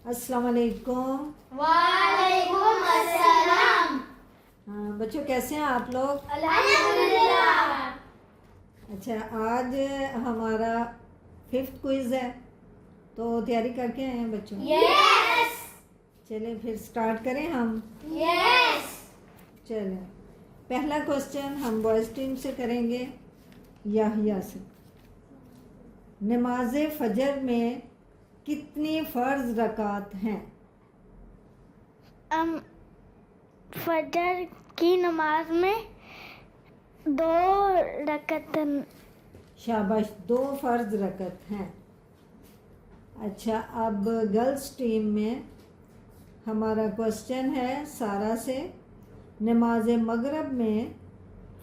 अस्सलाम वालेकुम। वालेकुम अस्सलाम। बच्चों कैसे हैं आप लोग? अल्हम्दुलिल्लाह। अच्छा, आज हमारा 5th क्विज है, तो तैयारी करके आए हैं बच्चों? यस चलें फिर स्टार्ट करें हम। यस। चलें, पहला क्वेश्चन हम बॉयज़ टीम से करेंगे, याहिया से। नमाज फजर में कितनी फ़र्ज रकात हैं? फजर की नमाज में 2 रकत। शाबाश, 2 फ़र्ज रकत हैं। अच्छा, अब गर्ल्स टीम में हमारा क्वेश्चन है सारा से। नमाज मगरिब में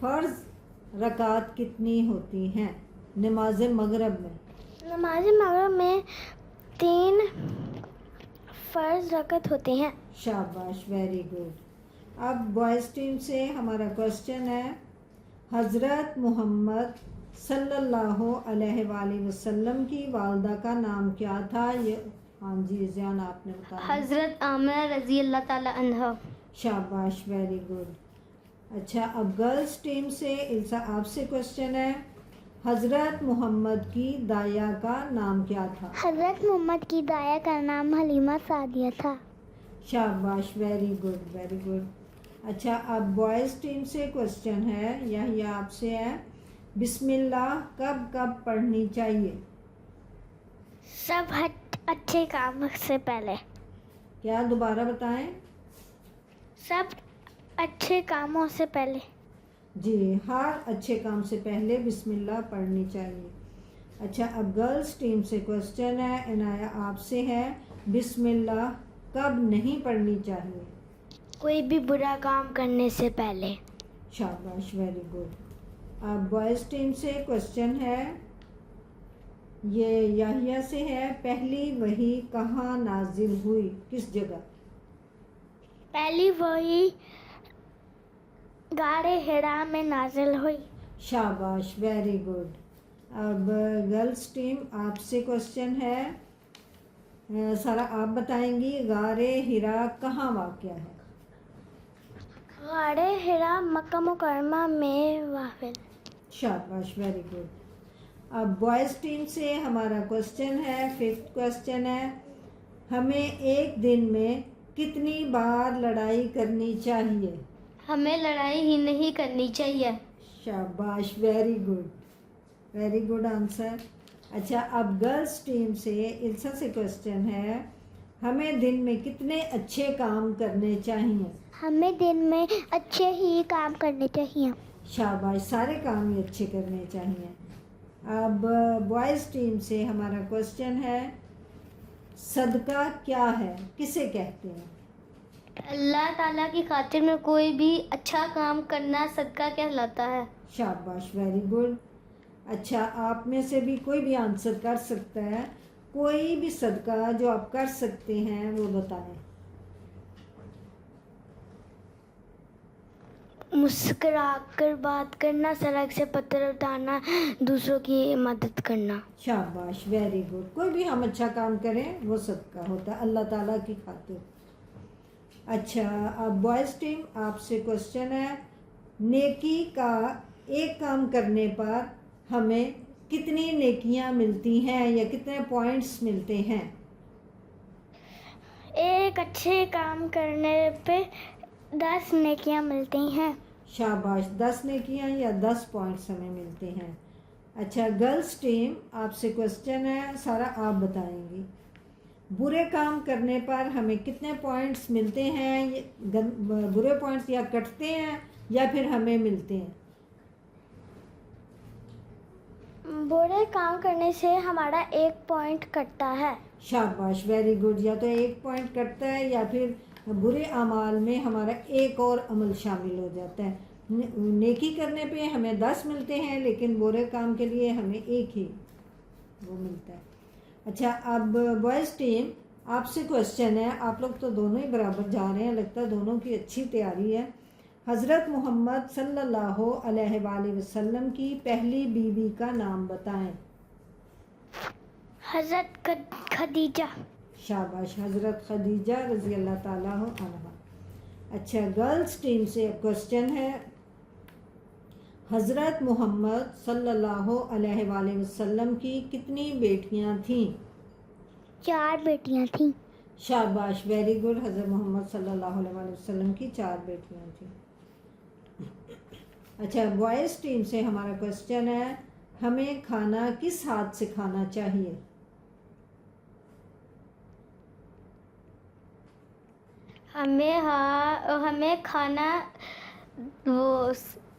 फ़र्ज रकात कितनी होती हैं? नमाज मगरिब में नमाज मगरिब में 3 फर्ज रकत होती हैं। शाबाश, वेरी गुड। अब बॉयज़ टीम से हमारा क्वेश्चन है, हज़रत मोहम्मद सल्लल्लाहु अलैहि वसल्लम की वालदा का नाम क्या था? ये हाँ जी ज़ियान आपने बताया। हज़रत आमिना रज़ी अल्लाह ताला अन्हा। शाबाश, वेरी गुड। अच्छा, अब गर्ल्स टीम से इल्सा आपसे क्वेश्चन है, हज़रत मोहम्मद की दाया का नाम क्या था? हज़रत मोहम्मद की दाया का नाम हलीमा सादिया था। शाबाश, वेरी गुड, वेरी गुड। अच्छा, अब बॉयज़ टीम से क्वेश्चन है, यही आपसे है, बिस्मिल्लाह कब कब पढ़नी चाहिए? सब अच्छे काम से पहले। क्या दोबारा बताएं? सब अच्छे कामों से पहले। जी, हर अच्छे काम से पहले बिस्मिल्लाह पढ़नी चाहिए। अच्छा, अब गर्ल्स टीम से क्वेश्चन है, इनाया आपसे है, बिस्मिल्लाह कब नहीं पढ़नी चाहिए? कोई भी बुरा काम करने से पहले। शाबाश, वेरी गुड। अब बॉयज़ टीम से क्वेश्चन है, ये याहिया से है, पहली वही कहाँ नाजिल हुई, किस जगह? पहली वही गारे हिरा में नाजिल हुई। शाबाश, वेरी गुड। अब गर्ल्स टीम आपसे क्वेश्चन है, सारा आप बताएंगी, गारे हिरा कहाँ वाक़या है? गारे हिरा मक्का मुकरमा में वाक़िअ। शाबाश, वेरी गुड। अब बॉयज़ टीम से हमारा क्वेश्चन है, 5th क्वेश्चन है, हमें एक दिन में कितनी बार लड़ाई करनी चाहिए? हमें लड़ाई ही नहीं करनी चाहिए। शाबाश, very good, very good answer. अच्छा, अब गर्ल्स टीम से इल्सा से क्वेश्चन है, हमें दिन में कितने अच्छे काम करने चाहिए? हमें दिन में अच्छे ही काम करने चाहिए। शाबाश, सारे काम ही अच्छे करने चाहिए। अब बॉयज़ टीम से हमारा क्वेश्चन है, सदका क्या है, किसे कहते हैं? अल्लाह ताला की खातिर में कोई भी अच्छा काम करना सदका कहलाता है। शाबाश, वेरी गुड। अच्छा, आप में से भी कोई भी आंसर कर सकता है, कोई भी सदका जो आप कर सकते हैं वो बताएं। मुस्कुराकर बात करना, सड़क से पत्थर उठाना, दूसरों की मदद करना। शाबाश, वेरी गुड। कोई भी हम अच्छा काम करें वो सदका होता है अल्लाह ताला की खातिर। अच्छा, अब बॉयज़ टीम आपसे क्वेश्चन है, नेकी का एक काम करने पर हमें कितनी नेकियां मिलती हैं या कितने पॉइंट्स मिलते हैं? एक अच्छे काम करने पे 10 नेकियां मिलती हैं। शाबाश, 10 नेकियां या 10 पॉइंट्स हमें मिलते हैं। अच्छा, गर्ल्स टीम आपसे क्वेश्चन है, सारा आप बताएंगी, बुरे काम करने पर हमें कितने पॉइंट्स मिलते हैं? बुरे पॉइंट्स या कटते हैं या फिर हमें मिलते हैं? बुरे काम करने से हमारा 1 पॉइंट कटता है। शाबाश, वेरी गुड। या तो 1 पॉइंट कटता है या फिर बुरे अमाल में हमारा एक और अमल शामिल हो जाता है। नेकी करने पे हमें 10 मिलते हैं, लेकिन बुरे काम के लिए हमें 1 ही वो मिलता है। अच्छा, अब बॉयज़ टीम आपसे क्वेश्चन है, आप लोग तो दोनों ही बराबर जा रहे हैं, लगता है दोनों की अच्छी तैयारी है। हज़रत मोहम्मद सल्लल्लाहु अलैहि वसल्लम की पहली बीवी का नाम बताएं। हज़रत खदीजा। शाबाश, हज़रत खदीजा रज़ी अल्लाह ताला अन्हा। अच्छा, गर्ल्स टीम से क्वेश्चन है, हज़रत मोहम्मद सल्लल्लाहु अलैहि वसल्लम की कितनी बेटियां थीं? 4 बेटियां थीं। शाबाश, वेरी गुड। हज़रत मोहम्मद सल्लल्लाहु अलैहि वसल्लम की 4 बेटियां थीं। अच्छा, बॉयज़ टीम से हमारा क्वेश्चन है, हमें खाना किस हाथ से खाना चाहिए?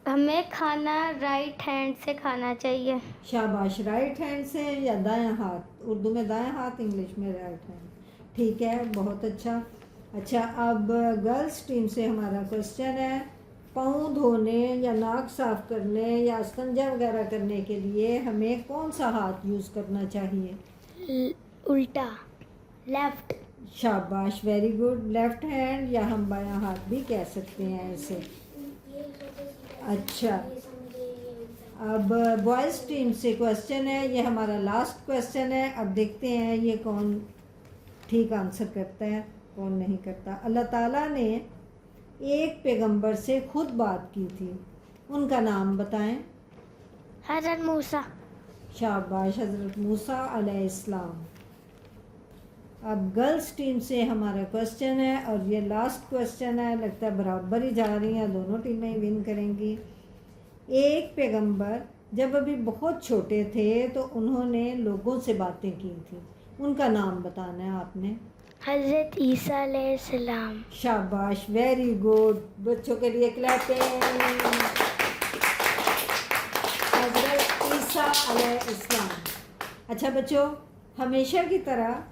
हमें खाना राइट हैंड से खाना चाहिए। शाबाश, राइट हैंड से या दायां हाथ? उर्दू में दायां हाथ, इंग्लिश में राइट हैंड। ठीक है, बहुत अच्छा। अच्छा, अब गर्ल्स टीम से हमारा क्वेश्चन है, पाँव धोने या नाक साफ करने या इस्तिंजा वगैरह करने के लिए हमें कौन सा हाथ यूज़ करना चाहिए? उल्टा, लेफ्ट। शाबाश, वेरी गुड। लेफ्ट हैंड या हम बायां हाथ भी कह सकते हैं इसे। अच्छा, अब बॉयज़ टीम से क्वेश्चन है, ये हमारा लास्ट क्वेश्चन है। अब देखते हैं ये कौन ठीक आंसर करता है, कौन नहीं करता। अल्लाह ताला ने एक पैगंबर से खुद बात की थी, उनका नाम बताएं। हज़रत मूसा। शाबाश, हज़रत मूसा अलैहिस्सलाम। अब गर्ल्स टीम से हमारा क्वेश्चन है और ये लास्ट क्वेश्चन है, लगता है बराबर ही जा रही हैं, दोनों टीमें ही विन करेंगी। एक पैगंबर जब अभी बहुत छोटे थे तो उन्होंने लोगों से बातें की थी, उनका नाम बताना है आपने। हज़रत ईसा अलैहिस्सलाम। शाबाश, वेरी गुड। बच्चों के लिए क्लैपिंग। हज़रत ईसा अलैहिस्सलाम। अच्छा बच्चों, हमेशा की तरह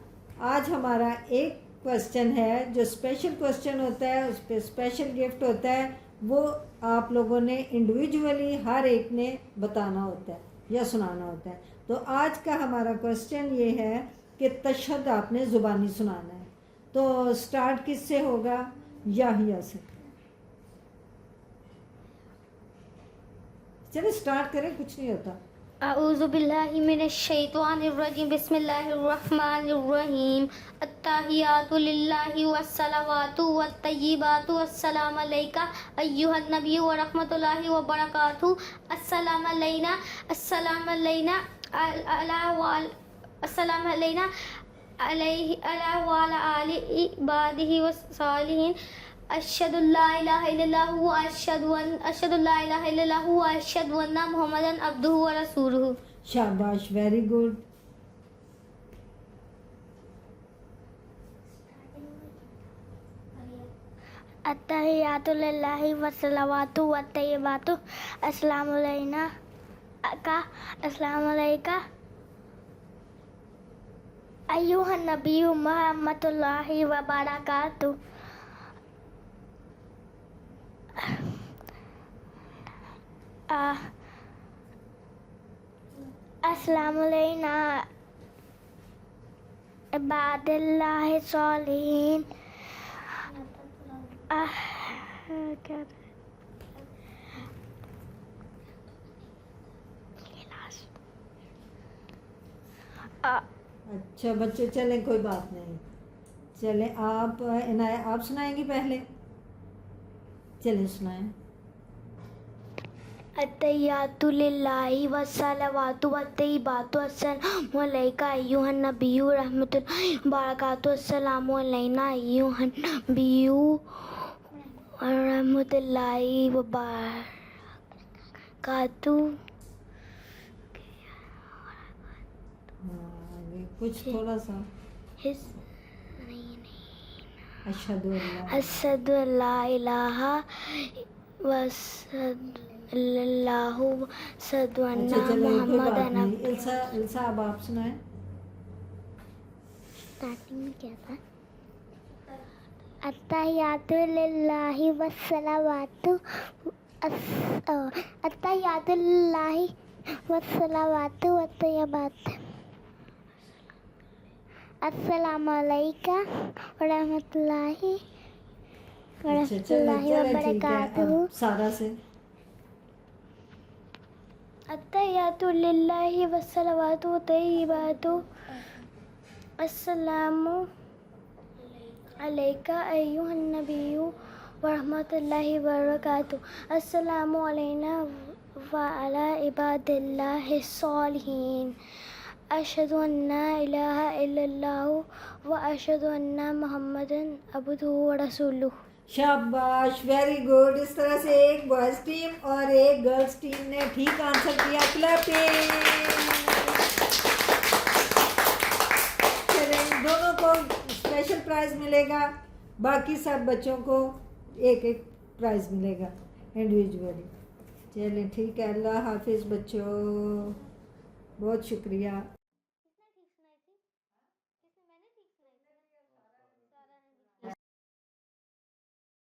आज हमारा एक क्वेश्चन है जो स्पेशल क्वेश्चन होता है, उस पर स्पेशल गिफ्ट होता है, वो आप लोगों ने इंडिविजुअली हर एक ने बताना होता है या सुनाना होता है। तो आज का हमारा क्वेश्चन ये है कि तशहद आपने ज़ुबानी सुनाना है। तो स्टार्ट किससे होगा? याहिया से। चलिए स्टार्ट करें, कुछ नहीं होता। अऊज़ु बिल्लाहि मिनश शैतानिर रजीम, बिस्मिल्लाहिर रहमानिर रहीम। अत्तहियातु लिल्लाहि वस्सलावातु वत्तय्यिबातु, अस्सलामु अलैका अय्युहन नबी व रहमतुल्लाहि व बरकातुहू। अस्सलामु अलैना अला वाला आलि इबादिही व सालिहीन। अशहदु ला इलाहा इल्लल्लाहु व अशहदु ला इलाहा इल्लल्लाहु व अशहदु अन्ना मुहम्मदन अब्दुहु व रसूलुहु। शाबाश, वेरी गुड। अत्तहियातु लिल्लाहि वस्सलावातु वत्तय्यिबातु, अस्सलामु अलैका अय्युहन नबिय्यु रहमतुल्लाहि व बरकातुहू। अस्सलामु अलैना इबादिल्लाहि सालिहीन। अच्छा बच्चे, चलें कोई बात नहीं, चलें आप इनाया आप सुनाएंगी पहले, चलें सुनाएं। अत्तहियातु लिल्लाहि वस्सलावातु वत्तय्यिबातु, अस्सलामु अलैका अय्युहन नबिय्यु रहमतुल्लाहि व बरकातुहू। अस्सलामु अलैना अय्युहन नबिय्यु रहमतुल्लाहि व बरकातुहू। कुछ थोड़ा सा। अशहदु अल्ला इलाहा वल्लल्लाहु अशहदु अन्ना मुहम्मदन। इल्सा अब आप सुनाएं। स्टार्टिंग में क्या था? अत्तहियातु लिल्लाहि वस्सलावातु वत्तय्यिबातु, अस्सलामु अलैका व रहमतुल्लाहि व बरकातुहू। सारा से। अत्तहियातु लिल्लाहि वस्सलावातु वत्तय्यिबातु, अस्सलामु अलैका अय्युहन नबिय्यु व रहमतुल्लाहि व बरकातुहू। अस्सलामु अलैना व अला इबादिल्लाहिस सालिहीन। अशहदु अन्ना इलाहा इल्लल्लाहु व अशहदु अन्ना मुहम्मदन अब्दुहु व रसूलुहु। शाबाश, वेरी गुड। इस तरह से एक बॉयज टीम और एक गर्ल्स टीम ने ठीक आंसर किया। क्लैपिंग। चलें, दोनों को स्पेशल प्राइज मिलेगा, बाकी सब बच्चों को एक एक प्राइज मिलेगा इंडिविजुअली। चलें ठीक है, अल्लाह हाफिज़ बच्चों, बहुत शुक्रिया।